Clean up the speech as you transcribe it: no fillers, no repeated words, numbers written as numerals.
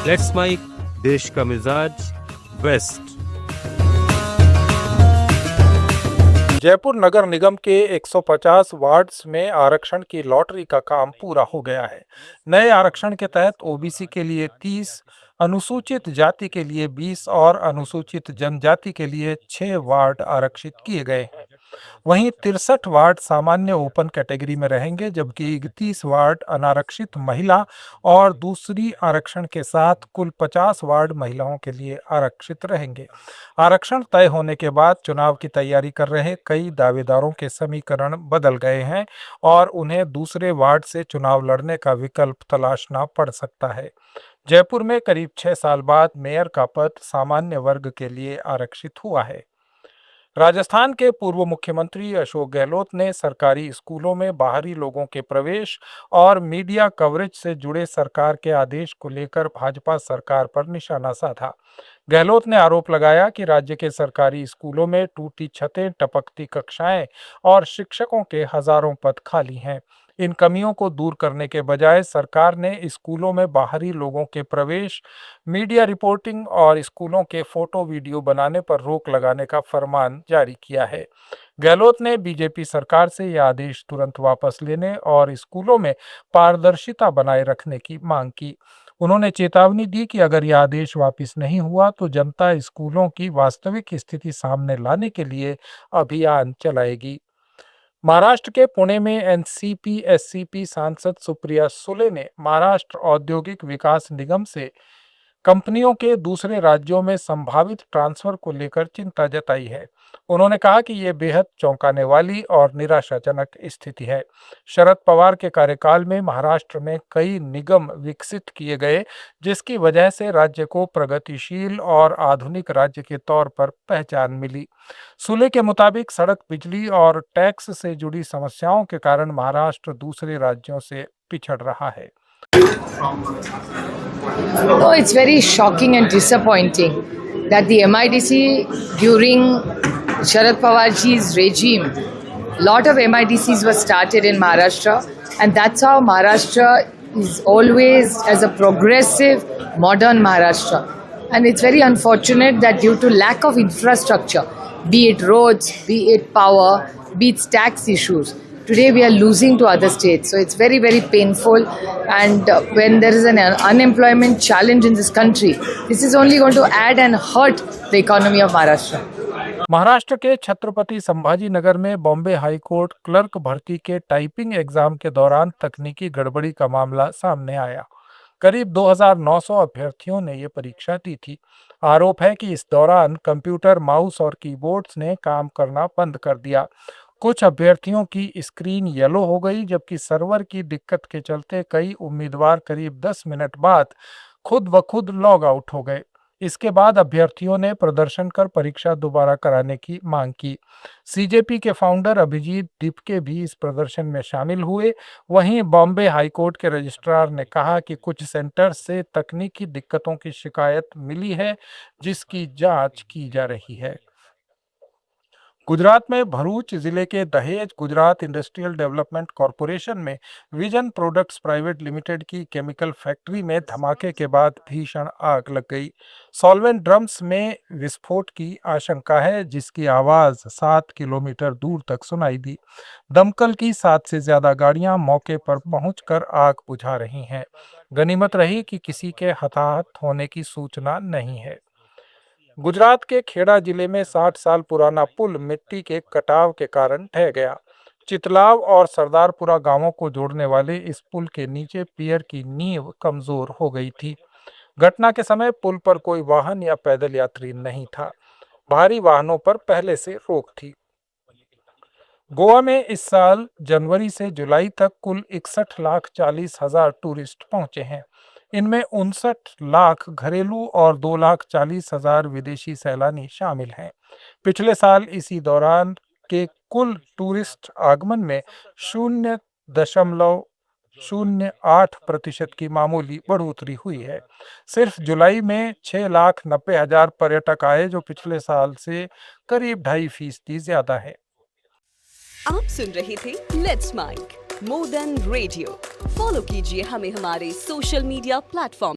Let's mic, देश का मिजाज, वेस्ट। जयपुर नगर निगम के 150 वार्ड्स में आरक्षण की लॉटरी का काम पूरा हो गया है। नए आरक्षण के तहत ओबीसी के लिए 30, अनुसूचित जाति के लिए 20 और अनुसूचित जनजाति के लिए 6 वार्ड आरक्षित किए गए हैं। वहीं 63 वार्ड सामान्य ओपन कैटेगरी में रहेंगे, जबकि 31 वार्ड अनारक्षित महिला और दूसरी आरक्षण के साथ कुल 50 वार्ड महिलाओं के लिए आरक्षित रहेंगे। आरक्षण तय होने के बाद चुनाव की तैयारी कर रहे कई दावेदारों के समीकरण बदल गए हैं और उन्हें दूसरे वार्ड से चुनाव लड़ने का विकल्प तलाशना पड़ सकता है। जयपुर में करीब 6 साल बाद मेयर का पद सामान्य वर्ग के लिए आरक्षित हुआ है। राजस्थान के पूर्व मुख्यमंत्री अशोक गहलोत ने सरकारी स्कूलों में बाहरी लोगों के प्रवेश और मीडिया कवरेज से जुड़े सरकार के आदेश को लेकर भाजपा सरकार पर निशाना साधा। गहलोत ने आरोप लगाया कि राज्य के सरकारी स्कूलों में टूटी छतें, टपकती कक्षाएं और शिक्षकों के हजारों पद खाली हैं। इन कमियों को दूर करने के बजाय सरकार ने स्कूलों में बाहरी लोगों के प्रवेश, मीडिया रिपोर्टिंग और स्कूलों के फोटो वीडियो बनाने पर रोक लगाने का फरमान जारी किया है। गहलोत ने बीजेपी सरकार से यह आदेश तुरंत वापस लेने और स्कूलों में पारदर्शिता बनाए रखने की मांग की। उन्होंने चेतावनी दी कि अगर यह आदेश वापस नहीं हुआ तो जनता स्कूलों की वास्तविक स्थिति सामने लाने के लिए अभियान चलाएगी। महाराष्ट्र के पुणे में एनसीपी एससीपी सांसद सुप्रिया सुले ने महाराष्ट्र औद्योगिक विकास निगम से कंपनियों के दूसरे राज्यों में संभावित ट्रांसफर को लेकर चिंता जताई है। उन्होंने कहा कि ये बेहद चौंकाने वाली और निराशाजनक स्थिति है। शरद पवार के कार्यकाल में महाराष्ट्र में कई निगम विकसित किए गए, जिसकी वजह से राज्य को प्रगतिशील और आधुनिक राज्य के तौर पर पहचान मिली। सुले के मुताबिक सड़क, बिजली और टैक्स से जुड़ी समस्याओं के कारण महाराष्ट्र दूसरे राज्यों से पिछड़ रहा है। No, it's very shocking and disappointing that the MIDC during Sharad Pawarji's regime, lot of MIDCs were started in Maharashtra, and that's how Maharashtra is always as a progressive, modern Maharashtra. And it's very unfortunate that due to lack of infrastructure, be it roads, be it power, be it tax issues, today we are losing to other states. So it's very, very painful. And when there is an unemployment challenge in this country, this is only going to add and hurt the economy of Maharashtra. Maharashtra के छत्रपति संभाजी नगर में Bombay high court clerk भर्ती के typing exam के दौरान तकनीकी गड़बड़ी का मामला सामने आया। करीब 2900 अभ्यर्थियों ने ये परीक्षा दी थी। आरोप है कि इस दौरान कंप्यूटर, माउस और कीबोर्ड्स ने काम करना बंद कर दिया। कुछ अभ्यर्थियों की स्क्रीन येलो हो गई, जबकि सर्वर की दिक्कत के चलते कई उम्मीदवार करीब 10 मिनट बाद खुद ब खुद लॉग आउट हो गए। इसके बाद अभ्यर्थियों ने प्रदर्शन कर परीक्षा दोबारा कराने की मांग की। सीजेपी के फाउंडर अभिजीत दिपके भी इस प्रदर्शन में शामिल हुए। वहीं बॉम्बे हाईकोर्ट के रजिस्ट्रार ने कहा कि कुछ सेंटर से तकनीकी दिक्कतों की शिकायत मिली है, जिसकी जांच की जा रही है। गुजरात में भरूच जिले के दहेज गुजरात इंडस्ट्रियल डेवलपमेंट कॉरपोरेशन में विजन प्रोडक्ट्स प्राइवेट लिमिटेड की केमिकल फैक्ट्री में धमाके के बाद भीषण आग लग गई। सॉल्वेंट ड्रम्स में विस्फोट की आशंका है, जिसकी आवाज 7 किलोमीटर दूर तक सुनाई दी। दमकल की 7 से ज्यादा गाड़ियां मौके पर पहुंचकर आग बुझा रही हैं। गनीमत रही कि किसी के हताहत होने की सूचना नहीं है। गुजरात के खेड़ा जिले में 60 साल पुराना पुल मिट्टी के कटाव के कारण ढह गया। चितलाव और सरदारपुरा गांवों को जोड़ने वाले इस पुल के नीचे पियर की नींव कमजोर हो गई थी। घटना के समय पुल पर कोई वाहन या पैदल यात्री नहीं था। भारी वाहनों पर पहले से रोक थी। गोवा में इस साल जनवरी से जुलाई तक कुल 61,40,000 टूरिस्ट पहुंचे हैं। इनमें 59 लाख घरेलू और 2,40,000 विदेशी सैलानी शामिल हैं। पिछले साल इसी दौरान के कुल टूरिस्ट आगमन में 0.08% की मामूली बढ़ोतरी हुई है। सिर्फ जुलाई में 6,90,000 पर्यटक आए, जो पिछले साल से करीब 2.5% ज्यादा है। आप सुन रहे थे let's mike more than radio. Follow कीजिए हमें हमारे सोशल मीडिया प्लेटफॉर्म